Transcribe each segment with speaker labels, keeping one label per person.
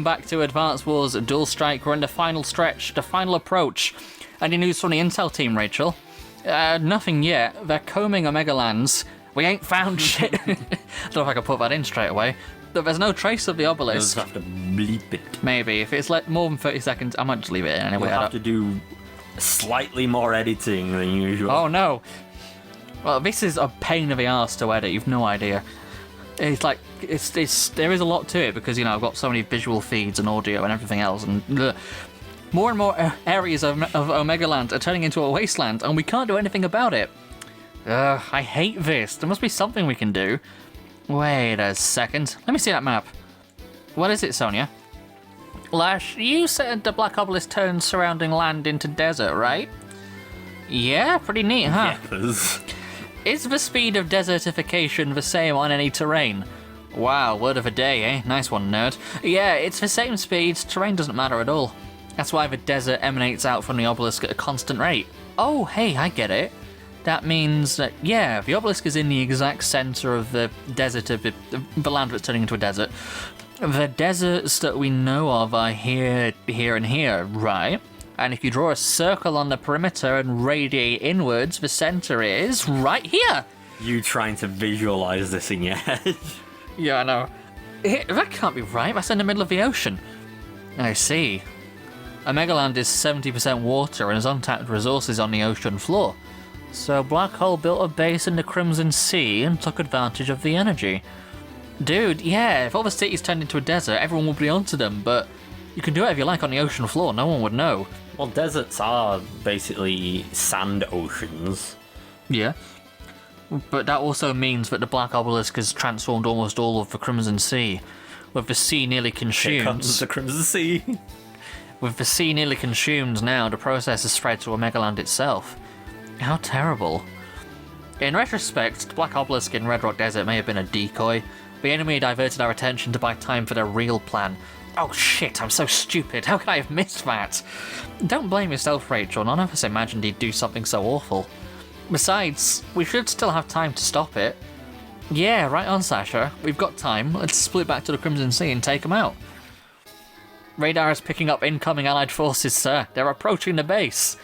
Speaker 1: Welcome back to Advance Wars Dual Strike. We're in the final stretch, the final approach. Any news from the intel team, Rachel? Nothing yet. They're combing Omega Lands. We ain't found shit. I don't know if I can put that in straight away. But there's no trace of the obelisk.
Speaker 2: You'll just have to bleep it.
Speaker 1: Maybe. If it's more than 30 seconds, I might just leave it in anyway.
Speaker 2: You'll have to do slightly more editing than usual.
Speaker 1: Oh no. Well, this is a pain in the arse to edit. You've no idea. It's like there is a lot to it because I've got so many visual feeds and audio and everything else, and more and more areas of Omega Land are turning into a wasteland, and we can't do anything about it. I hate this. There must be something we can do. Wait a second. Let me see that map. What is it, Sonia? Lash, you said the Black Obelisk turns surrounding land into desert, right? Yeah, pretty neat, huh?
Speaker 2: Yes.
Speaker 1: Is the speed of desertification the same on any terrain? Wow, word of a day, eh? Nice one, nerd. Yeah, it's the same speed. Terrain doesn't matter at all. That's why the desert emanates out from the obelisk at a constant rate. Oh, hey, I get it. That means that, yeah, the obelisk is in the exact center of the desert, of the land that's turning into a desert. The deserts that we know of are here, here, and here, right? And if you draw a circle on the perimeter and radiate inwards, the center is right here.
Speaker 2: You trying to visualize this in your head?
Speaker 1: Yeah, I know. That can't be right. That's in the middle of the ocean. I see. Omegaland is 70% water and has untapped resources on the ocean floor. So Black Hole built a base in the Crimson Sea and took advantage of the energy. Dude, yeah, if all the cities turned into a desert, everyone would be onto them, but you can do whatever you like on the ocean floor, no one would know.
Speaker 2: Well, deserts are basically sand oceans.
Speaker 1: Yeah. But that also means that the Black Obelisk has transformed almost all of the Crimson Sea, with the sea nearly consumed.
Speaker 2: Here comes the Crimson Sea.
Speaker 1: With the sea nearly consumed now, the process has spread to Omegaland itself. How terrible. In retrospect, the Black Obelisk in Red Rock Desert may have been a decoy. The enemy diverted our attention to buy time for their real plan. Oh shit, I'm so stupid. How could I have missed that? Don't blame yourself, Rachel. None of us imagined he'd do something so awful. Besides, we should still have time to stop it. Yeah, right on, Sasha. We've got time. Let's split back to the Crimson Sea and take them out. Radar is picking up incoming Allied forces, sir. They're approaching the base.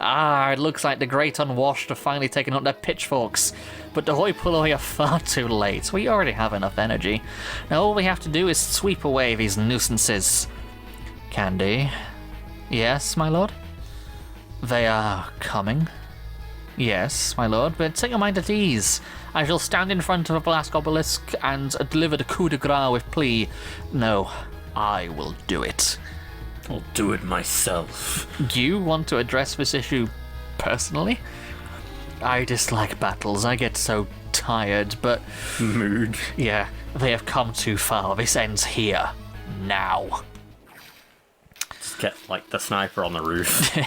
Speaker 1: It looks like the Great Unwashed have finally taken up their pitchforks. But the hoi polloi are far too late. We already have enough energy. Now all we have to do is sweep away these nuisances. Candy? Yes, my lord? They are coming? Yes, my lord, but set your mind at ease. I shall stand in front of a Black Obelisk and deliver the coup de grace with plea. No, I will do it.
Speaker 2: I'll do it myself.
Speaker 1: You want to address this issue personally? I dislike battles. I get so tired, but...
Speaker 2: Mood.
Speaker 1: Yeah, they have come too far. This ends here. Now.
Speaker 2: Just get, the sniper on the roof.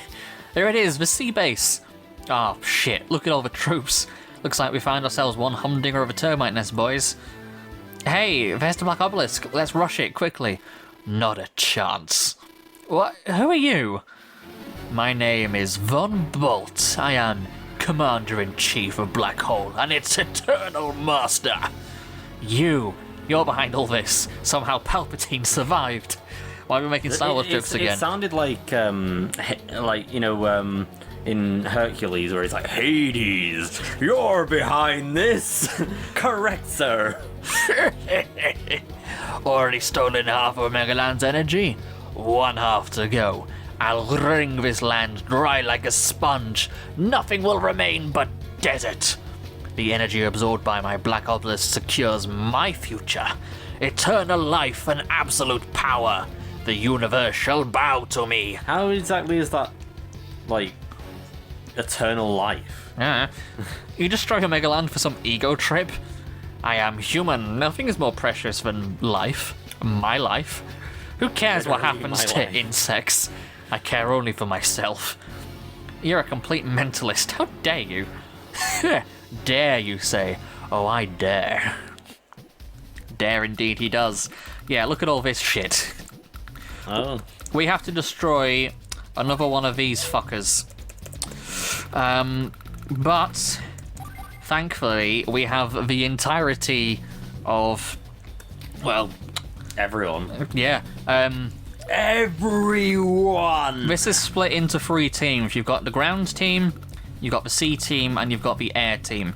Speaker 1: There it is, the sea base. Oh, shit. Look at all the troops. Looks like we found ourselves one humdinger of a termite nest, boys. Hey, there's the Black Obelisk. Let's rush it quickly. Not a chance. What? Who are you? My name is Von Bolt. I am Commander-in-Chief of Black Hole and its eternal master. You're behind all this. Somehow Palpatine survived. Why are we making Star Wars jokes again?
Speaker 2: It sounded like in Hercules, where he's like, Hades, you're behind this. Correct, sir.
Speaker 1: Already stolen half of Omegaland's energy. One half to go. I'll wring this land dry like a sponge. Nothing will remain but desert. The energy absorbed by my Black Obelisk secures my future. Eternal life and absolute power. The universe shall bow to me.
Speaker 2: How exactly is that, eternal life?
Speaker 1: Yeah. You destroy Omegaland for some ego trip? I am human. Nothing is more precious than life. My life. Who cares what happens to insects? I care only for myself. You're a complete mentalist. How dare you? Dare, you say? Oh, I dare. Dare indeed he does. Yeah, look at all this shit.
Speaker 2: Oh.
Speaker 1: We have to destroy another one of these fuckers. But thankfully we have the entirety of, well,
Speaker 2: everyone.
Speaker 1: Yeah.
Speaker 2: Everyone!
Speaker 1: This is split into 3 teams. You've got the ground team, you've got the sea team, and you've got the air team.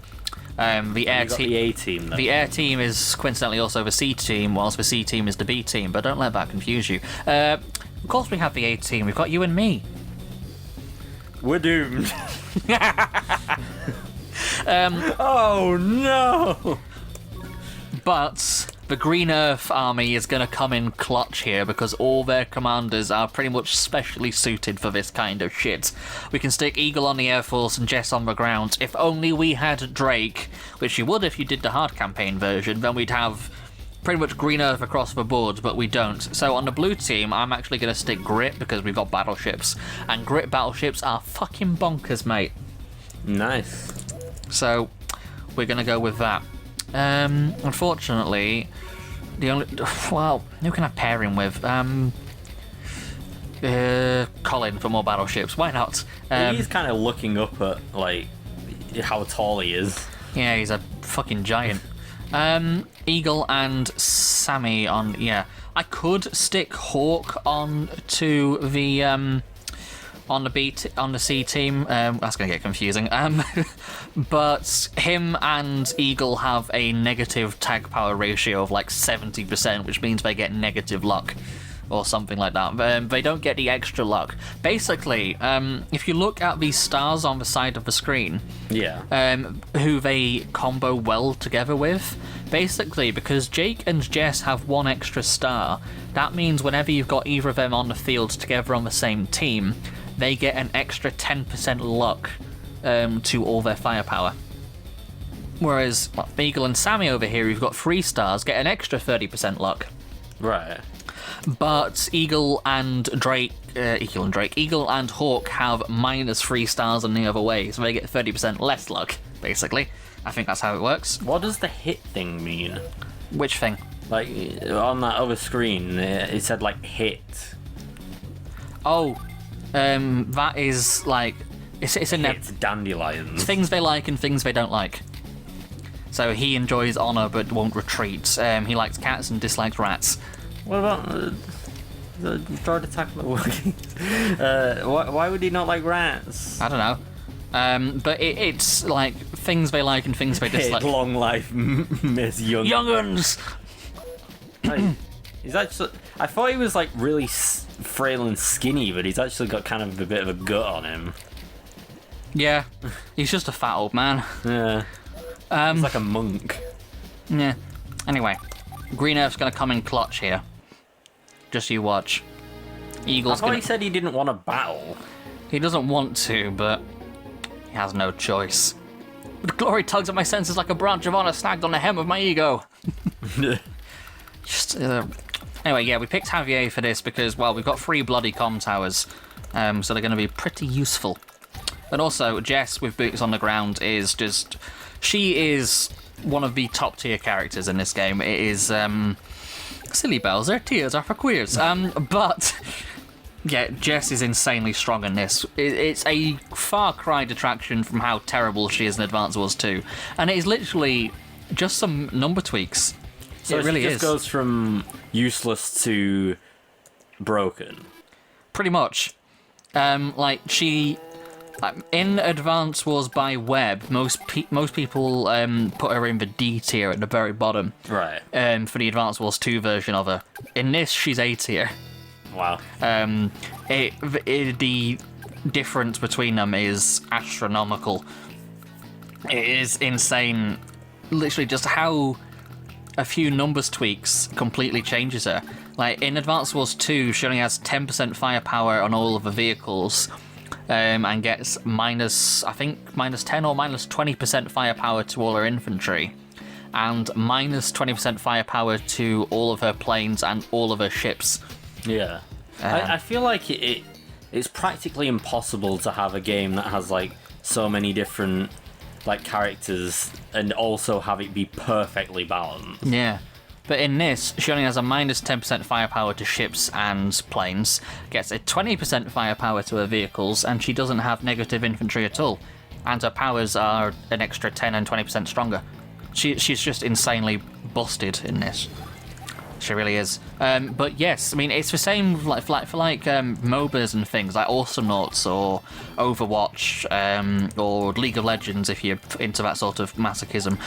Speaker 1: The air team.
Speaker 2: The A team. Though.
Speaker 1: The air team is coincidentally also the C team, whilst the C team is the B team. But don't let that confuse you. Of course, we have the A team. We've got you and me.
Speaker 2: We're doomed. Oh no!
Speaker 1: But the Green Earth army is going to come in clutch here because all their commanders are pretty much specially suited for this kind of shit. We can stick Eagle on the Air Force and Jess on the ground. If only we had Drake, which you would if you did the hard campaign version, then we'd have pretty much Green Earth across the board, but we don't. So on the blue team, I'm actually going to stick Grit because we've got battleships. And Grit battleships are fucking bonkers, mate.
Speaker 2: Nice.
Speaker 1: So we're going to go with that. Unfortunately, the only... Well, who can I pair him with? Colin for more battleships. Why not?
Speaker 2: He's kind of looking up at, like, how tall he is.
Speaker 1: Yeah, he's a fucking giant. Eagle and Sammy on... Yeah. I could stick Hawk on to the... on the C team, that's going to get confusing. But him and Eagle have a negative tag power ratio of like 70%, which means they get negative luck or something like that. They don't get the extra luck. Basically, if you look at these stars on the side of the screen, who they combo well together with, basically because Jake and Jess have 1 extra star, that means whenever you've got either of them on the field together on the same team, they get an extra 10% luck to all their firepower. Whereas Eagle and Sammy over here, who've got 3 stars, get an extra 30% luck.
Speaker 2: Right.
Speaker 1: But Eagle and Hawk have -3 stars in the other way, so they get 30% less luck, basically. I think that's how it works.
Speaker 2: What does the hit thing mean?
Speaker 1: Which thing?
Speaker 2: Like, on that other screen, it said, like, hit.
Speaker 1: Oh, that is, like... It's
Speaker 2: Hit dandelions.
Speaker 1: Things they like and things they don't like. So he enjoys honour but won't retreat. He likes cats and dislikes rats.
Speaker 2: What about the third attack not working? Why would he not like rats?
Speaker 1: I don't know. But it's like things they like and things they dislike.
Speaker 2: Long life, Miss
Speaker 1: Young'uns!
Speaker 2: He's actually... I thought he was like really frail and skinny, but he's actually got kind of a bit of a gut on him.
Speaker 1: Yeah, he's just a fat old man.
Speaker 2: Yeah. He's like a monk.
Speaker 1: Yeah. Anyway, Green Earth's gonna come in clutch here. Just you watch. Eagle's
Speaker 2: he said he didn't want to battle.
Speaker 1: He doesn't want to, but he has no choice. The glory tugs at my senses like a branch of honor snagged on the hem of my ego. Just, anyway, yeah, we picked Javier for this because, well, we've got 3 bloody comm towers, so they're going to be pretty useful. And also, Jess with boots on the ground is just... She is one of the top tier characters in this game. It is, silly bells, their tears are for queers. But... Yeah, Jess is insanely strong in this. It's a far cry detraction from how terrible she is in Advance Wars 2. And it is literally just some number tweaks.
Speaker 2: So it really just goes from useless to broken.
Speaker 1: Pretty much. In Advance Wars by Web, most people put her in the D tier at the very bottom.
Speaker 2: Right.
Speaker 1: For the Advance Wars 2 version of her. In this, she's A tier.
Speaker 2: Wow.
Speaker 1: The difference between them is astronomical. It is insane. Literally just how a few numbers tweaks completely changes her. Like in Advance Wars 2, she only has 10% firepower on all of the vehicles, and gets -10 or -20% firepower to all her infantry, and -20% firepower to all of her planes and all of her ships.
Speaker 2: Yeah. I feel like it's practically impossible to have a game that has like so many different like characters and also have it be perfectly balanced.
Speaker 1: Yeah. But in this, she only has a -10% firepower to ships and planes, gets a 20% firepower to her vehicles, and she doesn't have negative infantry at all. And her powers are an extra 10 and 20% stronger. She's just insanely busted in this. She really is. But yes, I mean, it's the same for MOBAs and things like Awesomenauts or Overwatch or League of Legends, if you're into that sort of masochism.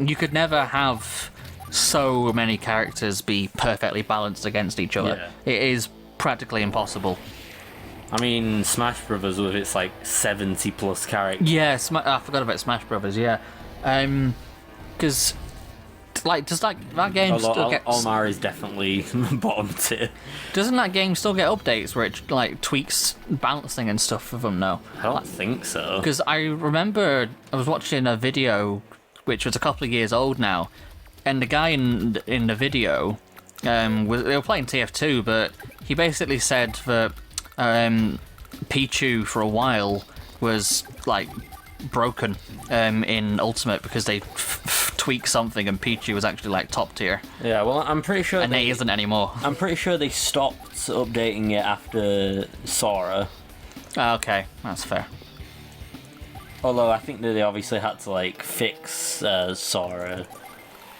Speaker 1: You could never have so many characters be perfectly balanced against each other.
Speaker 2: Yeah.
Speaker 1: It is practically impossible.
Speaker 2: I mean, Smash Brothers with its like 70 plus characters.
Speaker 1: Yeah, I forgot about Smash Brothers. Yeah, because does that game still get?
Speaker 2: Olimar is definitely bottom tier.
Speaker 1: Doesn't that game still get updates where it like tweaks balancing and stuff for them now?
Speaker 2: I don't think so.
Speaker 1: Because I remember I was watching a video which was a couple of years old now, and the guy in the video they were playing TF2, but he basically said that Pichu for a while was like broken in Ultimate because they tweaked something and Pichu was actually like top tier.
Speaker 2: Yeah, well, I'm pretty sure
Speaker 1: and he isn't anymore.
Speaker 2: I'm pretty sure they stopped updating it after Sora.
Speaker 1: Okay, that's fair.
Speaker 2: Although I think that they obviously had to like fix Sora.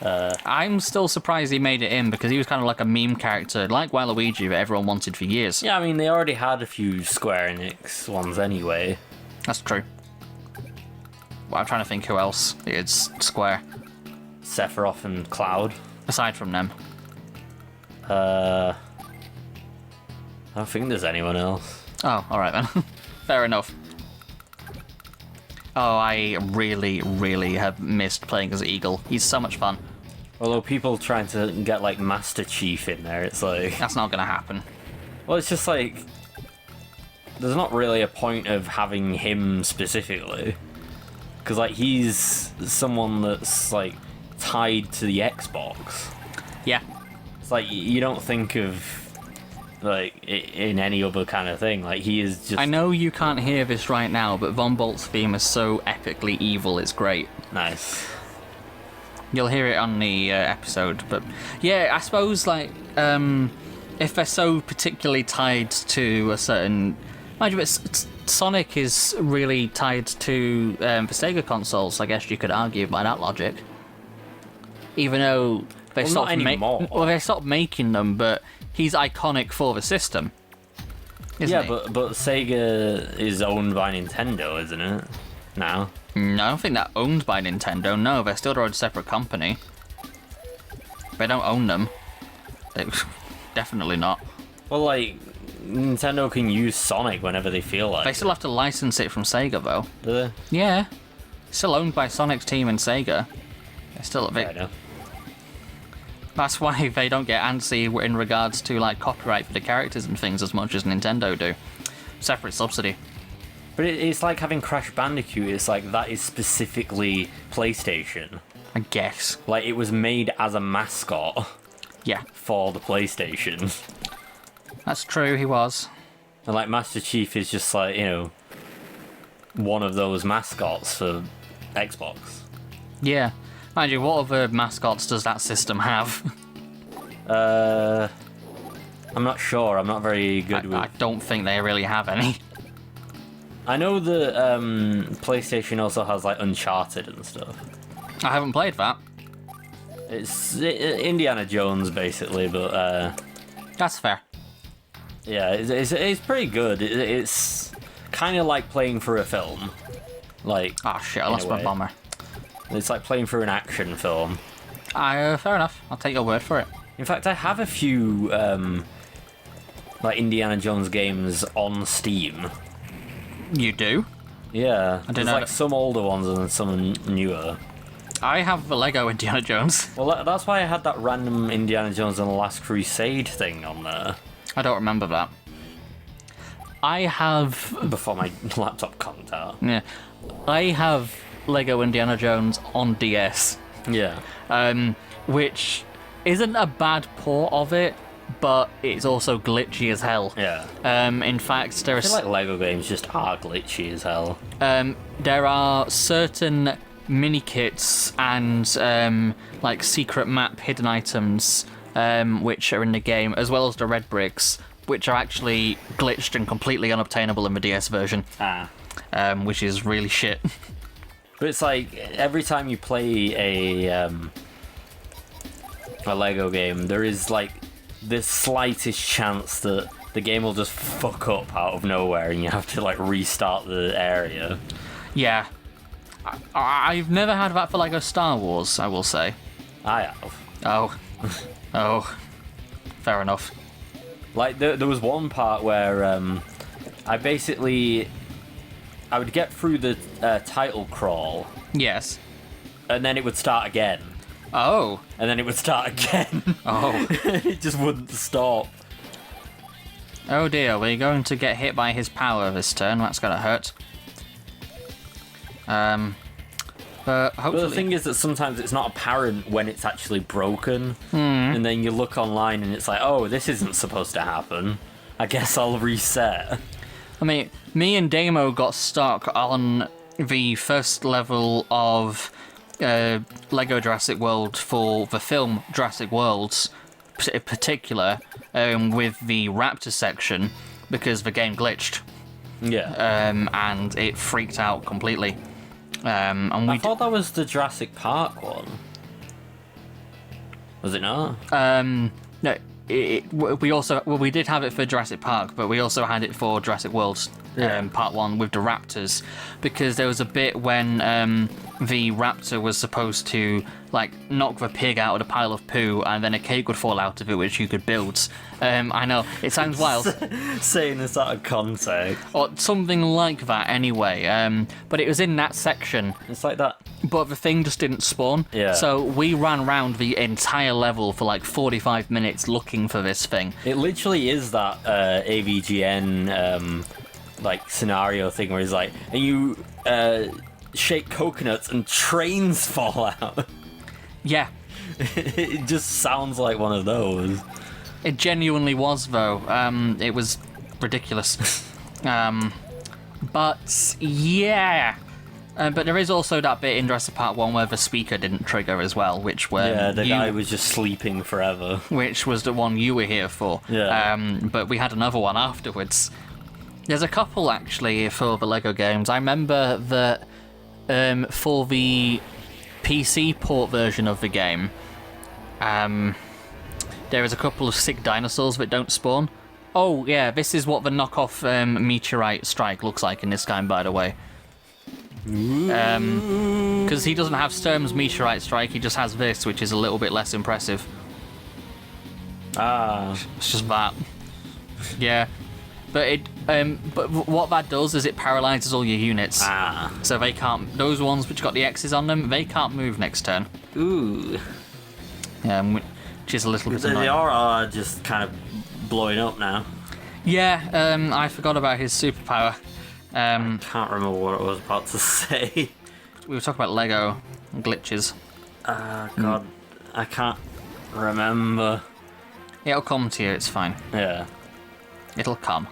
Speaker 1: I'm still surprised he made it in because he was kind of like a meme character, like Waluigi, that everyone wanted for years.
Speaker 2: Yeah, I mean, they already had a few Square Enix ones anyway.
Speaker 1: That's true. Well, I'm trying to think who else is Square.
Speaker 2: Sephiroth and Cloud.
Speaker 1: Aside from them.
Speaker 2: I don't think there's anyone else.
Speaker 1: Oh, alright then. Fair enough. Oh, I really, really have missed playing as Eagle. He's so much fun.
Speaker 2: Although people trying to get like Master Chief in there, it's like...
Speaker 1: That's not gonna happen.
Speaker 2: Well, it's just like... There's not really a point of having him specifically. Because like, he's someone that's like tied to the Xbox.
Speaker 1: Yeah.
Speaker 2: It's like, you don't think of... like in any other kind of thing, like he is just...
Speaker 1: I know you can't hear this right now, but Von Bolt's theme is so epically evil, it's great.
Speaker 2: Nice.
Speaker 1: You'll hear it on the episode, but yeah, I suppose like if they're so particularly tied to a certain... Mind you, Sonic is really tied to the Sega consoles, I guess you could argue by that logic. Even though they
Speaker 2: Well, not anymore.
Speaker 1: they stopped making them, but he's iconic for the system. Isn't he?
Speaker 2: but Sega is owned by Nintendo, isn't it? Now.
Speaker 1: No, I don't think they're owned by Nintendo. No, they're still their own separate company. They don't own them. Definitely not.
Speaker 2: Well, like, Nintendo can use Sonic whenever they feel like
Speaker 1: They still have to license it from Sega, though.
Speaker 2: Do they?
Speaker 1: Yeah. Still owned by Sonic's team and Sega. They're still a bit...
Speaker 2: I know.
Speaker 1: That's why they don't get antsy in regards to like copyright for the characters and things as much as Nintendo do. Separate subsidy.
Speaker 2: But it's like having Crash Bandicoot, it's like that is specifically PlayStation.
Speaker 1: I guess.
Speaker 2: Like, it was made as a mascot
Speaker 1: Yeah,
Speaker 2: for the PlayStation.
Speaker 1: that's true, he was.
Speaker 2: And like, Master Chief is just like, you know, one of those mascots for Xbox.
Speaker 1: Yeah. Mind you, what other mascots does that system have?
Speaker 2: I'm not sure. I'm not very good with...
Speaker 1: I don't think they really have any.
Speaker 2: I know that PlayStation also has like Uncharted and stuff.
Speaker 1: I haven't played that.
Speaker 2: It's Indiana Jones basically, but
Speaker 1: That's fair.
Speaker 2: yeah, it's pretty good. It's kind of like playing through a film. Like,
Speaker 1: Oh shit, I
Speaker 2: in
Speaker 1: lost
Speaker 2: a
Speaker 1: my
Speaker 2: way.
Speaker 1: bomber.
Speaker 2: It's like playing through an action film.
Speaker 1: Fair enough. I'll take your word for it.
Speaker 2: In fact, I have a few like Indiana Jones games on Steam.
Speaker 1: You do?
Speaker 2: Yeah,
Speaker 1: didn't
Speaker 2: there's
Speaker 1: know
Speaker 2: like
Speaker 1: that.
Speaker 2: some older ones and some newer.
Speaker 1: I have the Lego Indiana Jones.
Speaker 2: Well, that's why I had that random Indiana Jones and the Last Crusade thing on there
Speaker 1: I don't remember that. I have...
Speaker 2: before my laptop conked out.
Speaker 1: Yeah. I have Lego Indiana Jones on DS.
Speaker 2: Yeah.
Speaker 1: Which isn't a bad port of it, but it's also glitchy as hell.
Speaker 2: Yeah.
Speaker 1: In fact, there
Speaker 2: I
Speaker 1: are
Speaker 2: feel like Lego games just are glitchy as hell.
Speaker 1: there are certain mini kits and like secret map hidden items which are in the game, as well as the red bricks, which are actually glitched and completely unobtainable in the DS version. Which is really shit.
Speaker 2: But it's like every time you play a Lego game, there is like the slightest chance that the game will just fuck up out of nowhere and you have to like restart the area.
Speaker 1: Yeah. I've never had that for Lego Star Wars, I will say.
Speaker 2: I have.
Speaker 1: Oh. Oh. Fair enough.
Speaker 2: Like, there was one part where I would get through the title crawl.
Speaker 1: Yes.
Speaker 2: And then it would start again.
Speaker 1: Oh.
Speaker 2: And then it would start again.
Speaker 1: Oh.
Speaker 2: It just wouldn't stop.
Speaker 1: Oh dear, we're going to get hit by his power this turn. That's gonna hurt. But hopefully...
Speaker 2: But the thing is that sometimes it's not apparent when it's actually broken. And then you look online and it's like, oh, this isn't supposed to happen. I guess I'll reset.
Speaker 1: I mean, me and Damo got stuck on the first level of Lego Jurassic World for the film Jurassic Worlds, in particular, with the Raptor section, because the game glitched.
Speaker 2: Yeah.
Speaker 1: And it freaked out completely. And
Speaker 2: I thought that was the Jurassic Park one. Was it not?
Speaker 1: No, we did have it for Jurassic Park, but we also had it for Jurassic World Part 1 with the raptors, because there was a bit when the raptor was supposed to like knock the pig out of the pile of poo, and then a cake would fall out of it which you could build. I know, it sounds wild.
Speaker 2: Saying this out of context.
Speaker 1: Or something like that anyway, but it was in that section.
Speaker 2: It's like that.
Speaker 1: But the thing just didn't spawn.
Speaker 2: Yeah.
Speaker 1: So we ran around the entire level for like 45 minutes looking for this thing.
Speaker 2: It literally is that AVGN like scenario thing where he's like, and you shake coconuts and trains fall out.
Speaker 1: Yeah.
Speaker 2: It just sounds like one of those.
Speaker 1: It genuinely was, though. It was ridiculous. But yeah. But there is also that bit in Jurassic Park 1 where the speaker didn't trigger as well, which were
Speaker 2: the guy was just sleeping forever.
Speaker 1: Which was the one you were here for.
Speaker 2: Yeah.
Speaker 1: But we had another one afterwards. There's a couple actually for the Lego games. I remember that for the PC port version of the game, there is a couple of sick dinosaurs that don't spawn. Oh yeah, this is what the knockoff meteorite strike looks like in this game, by the way. Because he doesn't have Sturm's meteorite strike, he just has this, which is a little bit less impressive. It's just that. Yeah. But what that does is it paralyzes all your units. So they can't. Those ones which got the X's on them, they can't move next turn.
Speaker 2: Ooh.
Speaker 1: Which is a little bit annoying.
Speaker 2: They are just kind of blowing up now.
Speaker 1: Yeah. I forgot about his superpower.
Speaker 2: I can't remember what I was about to say.
Speaker 1: We were talking about Lego glitches.
Speaker 2: God, I can't remember.
Speaker 1: It'll come to you. It's fine.
Speaker 2: Yeah.
Speaker 1: It'll come.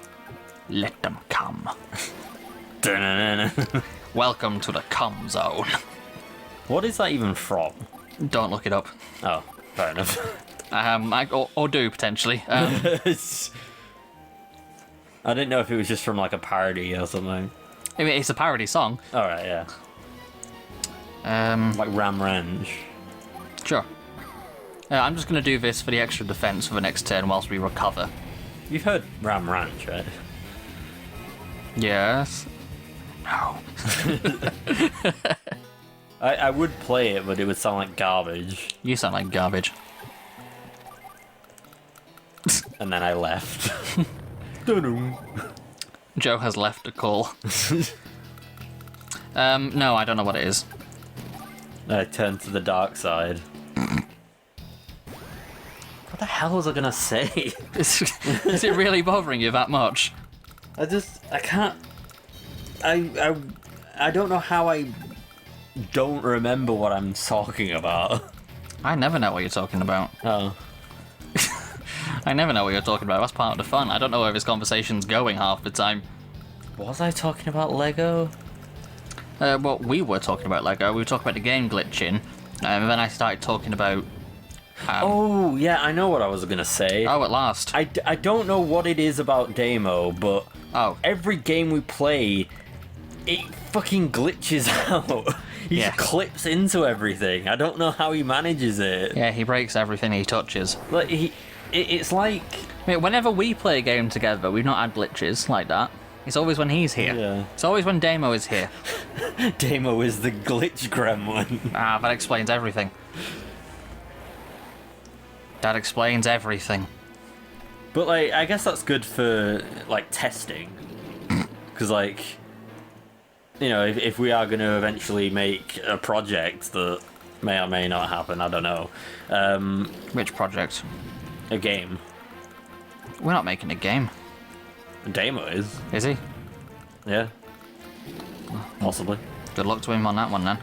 Speaker 1: Let them come.
Speaker 2: Dun-dun-dun-dun.
Speaker 1: Welcome to the cum zone.
Speaker 2: What is that even from?
Speaker 1: Don't look it up.
Speaker 2: Oh, fair enough.
Speaker 1: Or do potentially.
Speaker 2: I didn't know if it was just from like a parody or something.
Speaker 1: I mean, it's a parody song.
Speaker 2: All right, yeah. Like Ram Ranch.
Speaker 1: Sure. I'm just going to do this for the extra defense for the next turn whilst we recover.
Speaker 2: You've heard Ram Ranch, right?
Speaker 1: Yes. No.
Speaker 2: I would play it, but it would sound like garbage.
Speaker 1: You sound like garbage.
Speaker 2: And then I left.
Speaker 1: Joe has left a call. No, I don't know what it is.
Speaker 2: I turned to the dark side. What the hell was I gonna say?
Speaker 1: Is it really bothering you that much?
Speaker 2: I can't. I don't know how I don't remember what I'm talking about.
Speaker 1: I never know what you're talking about.
Speaker 2: Oh.
Speaker 1: I never know what you're talking about. That's part of the fun. I don't know where this conversation's going half the time.
Speaker 2: Was I talking about Lego?
Speaker 1: Well, we were talking about Lego. We were talking about the game glitching. And then I started talking about...
Speaker 2: oh, yeah, I know what I was going to say.
Speaker 1: Oh, at last.
Speaker 2: I don't know what it is about Damo, but every game we play, it fucking glitches out. He
Speaker 1: Yeah.
Speaker 2: just clips into everything. I don't know how he manages it.
Speaker 1: Yeah, he breaks everything he touches.
Speaker 2: Like it's like
Speaker 1: I mean, whenever we play a game together, we've not had glitches like that. It's always when he's here.
Speaker 2: Yeah.
Speaker 1: It's always when Damo is here.
Speaker 2: Damo is the glitch gremlin.
Speaker 1: That explains everything. That explains everything.
Speaker 2: But like, I guess that's good for like testing, because like, you know, if we are going to eventually make a project that may or may not happen, I don't know.
Speaker 1: Which project?
Speaker 2: A game.
Speaker 1: We're not making a game.
Speaker 2: Damo is.
Speaker 1: Is he?
Speaker 2: Yeah. Possibly.
Speaker 1: Good luck to him on that one then.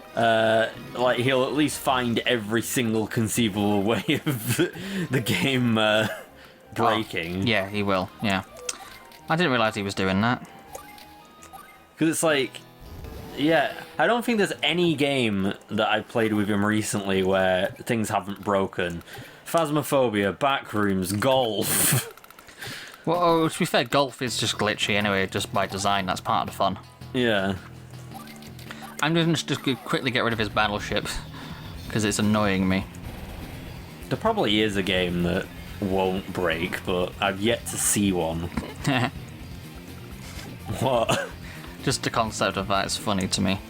Speaker 2: Like he'll at least find every single conceivable way of the game breaking.
Speaker 1: Oh, yeah, he will. Yeah. I didn't realise he was doing that.
Speaker 2: Because it's like, yeah, I don't think there's any game that I've played with him recently where things haven't broken. Phasmophobia, Backrooms, Golf.
Speaker 1: Well, to be fair, golf is just glitchy anyway, just by design. That's part of the fun.
Speaker 2: Yeah.
Speaker 1: I'm going to just quickly get rid of his battleship, because it's annoying me.
Speaker 2: There probably is a game that won't break, but I've yet to see one. What?
Speaker 1: Just the concept of that is funny to me.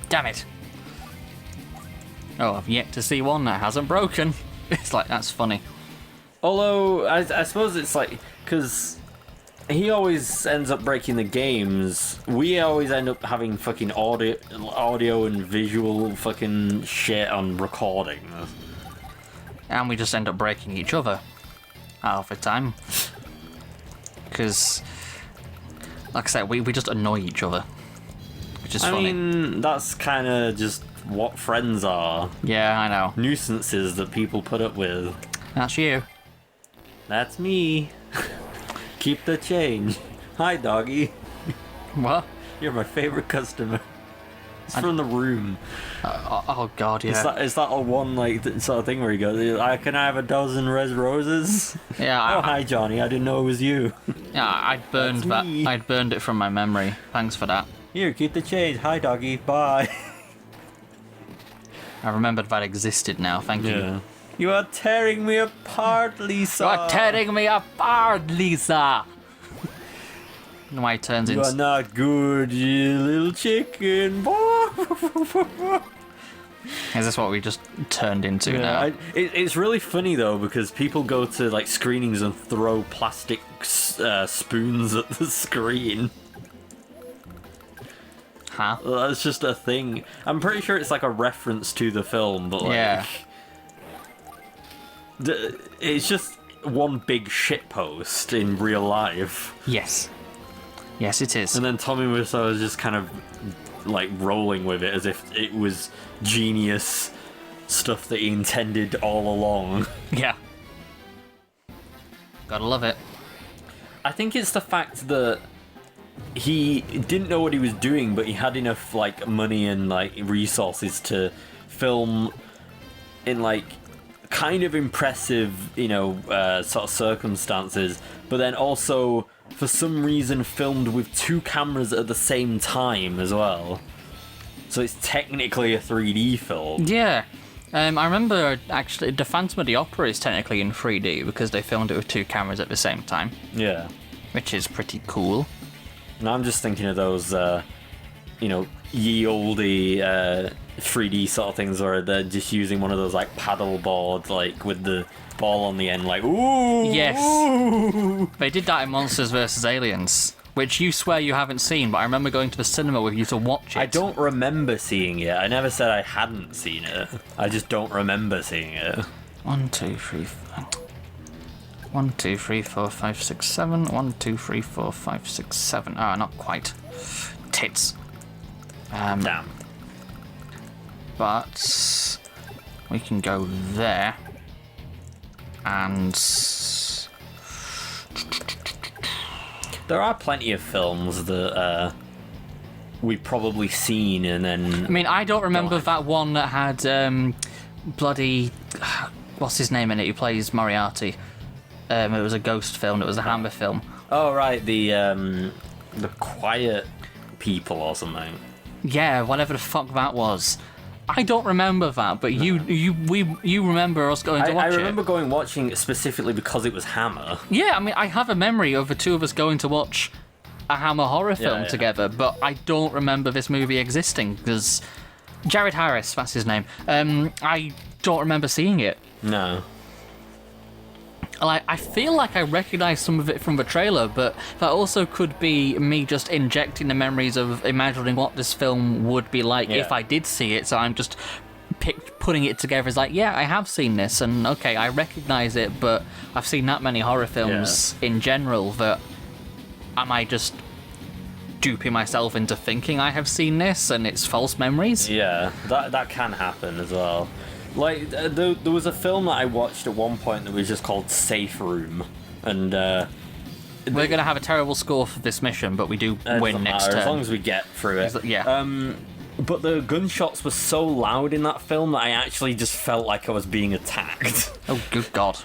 Speaker 1: Damn it! Oh, I've yet to see one that hasn't broken. It's like, that's funny.
Speaker 2: Although, I suppose it's like, because he always ends up breaking the games, we always end up having fucking audio and visual fucking shit on recording.
Speaker 1: And we just end up breaking each other half the time. Because, like I said, we just annoy each other. Which is funny.
Speaker 2: I mean, that's kind of just what friends are.
Speaker 1: Yeah, I know.
Speaker 2: Nuisances that people put up with.
Speaker 1: That's you.
Speaker 2: That's me. Keep the change. Hi, doggy.
Speaker 1: What?
Speaker 2: You're my favorite customer. It's from The Room.
Speaker 1: Oh god, yeah.
Speaker 2: Is that a one like sort of thing where you go, can I have a dozen red roses?
Speaker 1: Yeah.
Speaker 2: Oh, hi, Johnny. I didn't know it was you.
Speaker 1: Yeah, I'd burned
Speaker 2: That's me.
Speaker 1: I'd burned it from my memory. Thanks for that.
Speaker 2: Here, keep the change. Hi, doggy. Bye.
Speaker 1: I remembered that existed now. Thank you.
Speaker 2: You are tearing me apart, Lisa.
Speaker 1: You are tearing me apart, Lisa. And why he turns
Speaker 2: You
Speaker 1: into...
Speaker 2: are not good, you little chicken.
Speaker 1: Is this what we just turned into now?
Speaker 2: It's really funny though, because people go to like screenings and throw plastic spoons at the screen.
Speaker 1: Huh?
Speaker 2: That's just a thing. I'm pretty sure it's like a reference to the film, but like,
Speaker 1: Yeah.
Speaker 2: It's just one big shitpost in real life.
Speaker 1: Yes. Yes, it is.
Speaker 2: And then Tommy Wiseau is just kind of like rolling with it as if it was genius stuff that he intended all along.
Speaker 1: Yeah. Gotta love it.
Speaker 2: I think it's the fact that he didn't know what he was doing, but he had enough like money and like resources to film in like kind of impressive, sort of circumstances, but then also for some reason filmed with two cameras at the same time as well. So it's technically a 3D film.
Speaker 1: Yeah. I remember actually the Phantom of the Opera is technically in 3D because they filmed it with two cameras at the same time.
Speaker 2: Yeah.
Speaker 1: Which is pretty cool.
Speaker 2: And I'm just thinking of those, ye olde 3D sort of things where they're just using one of those like paddle boards, like with the ball on the end, like ooh.
Speaker 1: Yes.
Speaker 2: Ooh.
Speaker 1: They did that in Monsters vs. Aliens, which you swear you haven't seen, but I remember going to the cinema with you to watch it.
Speaker 2: I don't remember seeing it. I never said I hadn't seen it. I just don't remember seeing it.
Speaker 1: 1, 2, 3, 4. 1, 2, 3, 4, 5, 6, 7. 1, 2, 3, 4, 5, 6, 7. Ah, not quite. Tits.
Speaker 2: Damn.
Speaker 1: But we can go there. And
Speaker 2: There are plenty of films that we've probably seen and then...
Speaker 1: I mean, I don't remember that one that had bloody... What's his name in it? Who plays Moriarty. It was a ghost film. It was a Hammer film.
Speaker 2: Oh, right. The Quiet People or something.
Speaker 1: Yeah, whatever the fuck that was. I don't remember that, but you remember us going to watch it.
Speaker 2: I remember watching it specifically because it was Hammer.
Speaker 1: Yeah, I mean, I have a memory of the two of us going to watch a Hammer horror film together, but I don't remember this movie existing, because Jared Harris, that's his name, I don't remember seeing it.
Speaker 2: No.
Speaker 1: Like, I feel like I recognise some of it from the trailer, but that also could be me just injecting the memories of imagining what this film would be like if I did see it, so I'm just putting it together as like, yeah, I have seen this, and okay, I recognise it, but I've seen that many horror films in general that am I just duping myself into thinking I have seen this and it's false memories?
Speaker 2: Yeah, that can happen as well. Like, there was a film that I watched at one point that was just called Safe Room, and
Speaker 1: we're going to have a terrible score for this mission, but we do win next turn.
Speaker 2: As long as we get through it.
Speaker 1: Yeah.
Speaker 2: But the gunshots were so loud in that film that I actually just felt like I was being attacked.
Speaker 1: Oh, good God.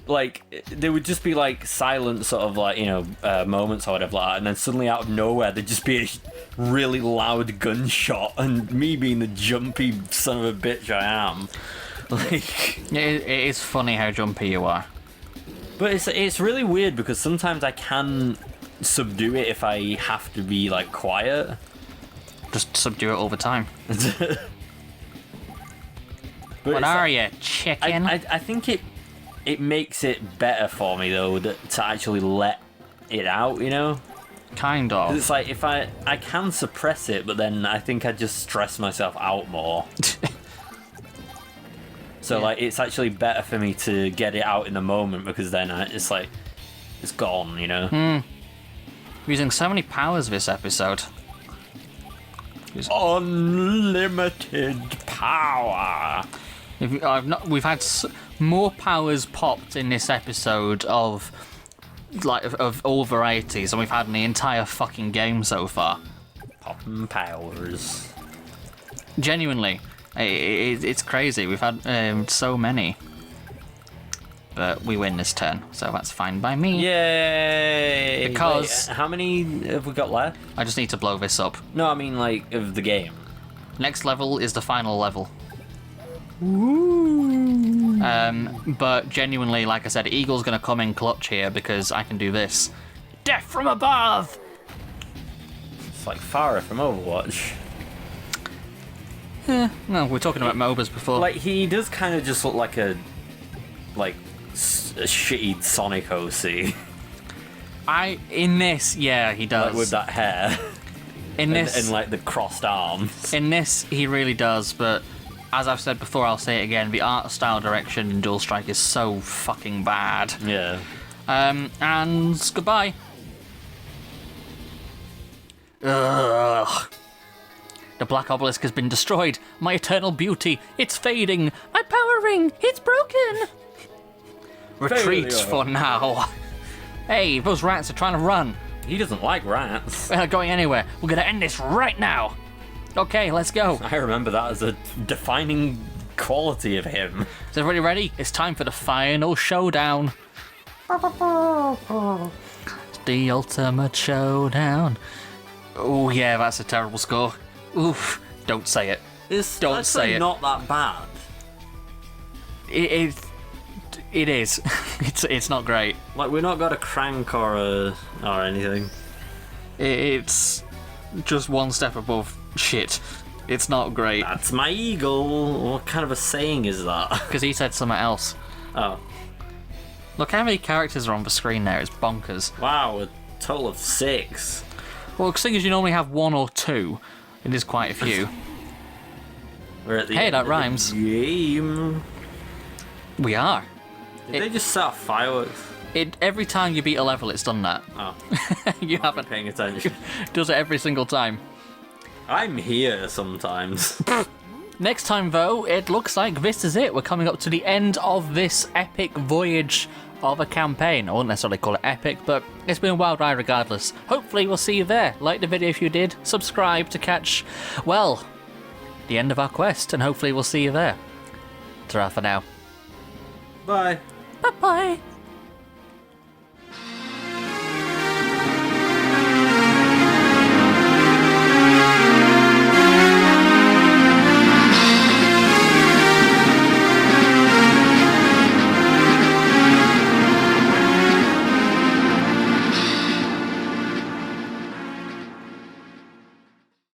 Speaker 2: Like, there would just be, like, silent sort of, like, moments or whatever like that, and then suddenly out of nowhere there'd just be a really loud gunshot, and me being the jumpy son of a bitch I am. Like,
Speaker 1: it is funny how jumpy you are.
Speaker 2: But it's really weird, because sometimes I can subdue it if I have to be, like, quiet.
Speaker 1: Just subdue it all the time.
Speaker 2: What
Speaker 1: are you, chicken?
Speaker 2: I think it makes it better for me, though, to actually let it out, you know?
Speaker 1: Kind of.
Speaker 2: It's like, if I can suppress it, but then I think I just stress myself out more. So, like, it's actually better for me to get it out in the moment, because then it's like, it's gone, you know?
Speaker 1: We're using so many powers this episode.
Speaker 2: Unlimited power!
Speaker 1: We've had more powers popped in this episode of all varieties than we've had in the entire fucking game so far.
Speaker 2: Popping powers.
Speaker 1: Genuinely, it's crazy. We've had so many, but we win this turn, so that's fine by me.
Speaker 2: Yay!
Speaker 1: Because
Speaker 2: wait, how many have we got left?
Speaker 1: I just need to blow this up.
Speaker 2: No, I mean, like, of the game.
Speaker 1: Next level is the final level.
Speaker 2: Ooh.
Speaker 1: But genuinely, like I said, Eagle's gonna come in clutch here because I can do this. Death from above!
Speaker 2: It's like Farah from Overwatch.
Speaker 1: Yeah, no, we're talking about MOBAs before.
Speaker 2: Like, he does kind of just look like a shitty Sonic OC.
Speaker 1: In this, yeah, he does.
Speaker 2: Like, with that hair.
Speaker 1: In this,
Speaker 2: and like the crossed arms.
Speaker 1: In this, he really does, but as I've said before, I'll say it again, the art style direction in Dual Strike is so fucking bad.
Speaker 2: Yeah.
Speaker 1: And goodbye. Ugh. The Black Obelisk has been destroyed. My eternal beauty, it's fading. My power ring, it's broken. Retreat for now. Hey, those rats are trying to run.
Speaker 2: He doesn't like rats.
Speaker 1: We're not going anywhere. We're gonna end this right now. Okay, let's go.
Speaker 2: I remember that as a defining quality of him.
Speaker 1: Is everybody ready? It's time for the final showdown. The ultimate showdown. Oh yeah, that's a terrible score. Oof, don't say it. Don't say it.
Speaker 2: It's not that bad.
Speaker 1: It is. It's not great.
Speaker 2: Like, we've not got a crank or anything.
Speaker 1: It's just one step above shit. It's not great.
Speaker 2: That's my eagle. What kind of a saying is that?
Speaker 1: Because he said something else.
Speaker 2: Oh.
Speaker 1: Look how many characters are on the screen there. It's bonkers.
Speaker 2: Wow, a total of 6.
Speaker 1: Well, seeing as you normally have 1 or 2, it is quite a few.
Speaker 2: We're at the
Speaker 1: hey,
Speaker 2: end
Speaker 1: that
Speaker 2: of
Speaker 1: rhymes.
Speaker 2: The game.
Speaker 1: We are.
Speaker 2: Did they just set off fireworks?
Speaker 1: Every time you beat a level, it's done that.
Speaker 2: Oh.
Speaker 1: You haven't.
Speaker 2: Paying attention.
Speaker 1: Does it every single time.
Speaker 2: I'm here sometimes.
Speaker 1: Next time, though, it looks like this is it. We're coming up to the end of this epic voyage of a campaign. I wouldn't necessarily call it epic, but it's been a wild ride regardless. Hopefully we'll see you there. Like the video if you did. Subscribe to catch, well, the end of our quest, and hopefully we'll see you there. Ta-ra for now.
Speaker 2: Bye.
Speaker 1: Bye-bye.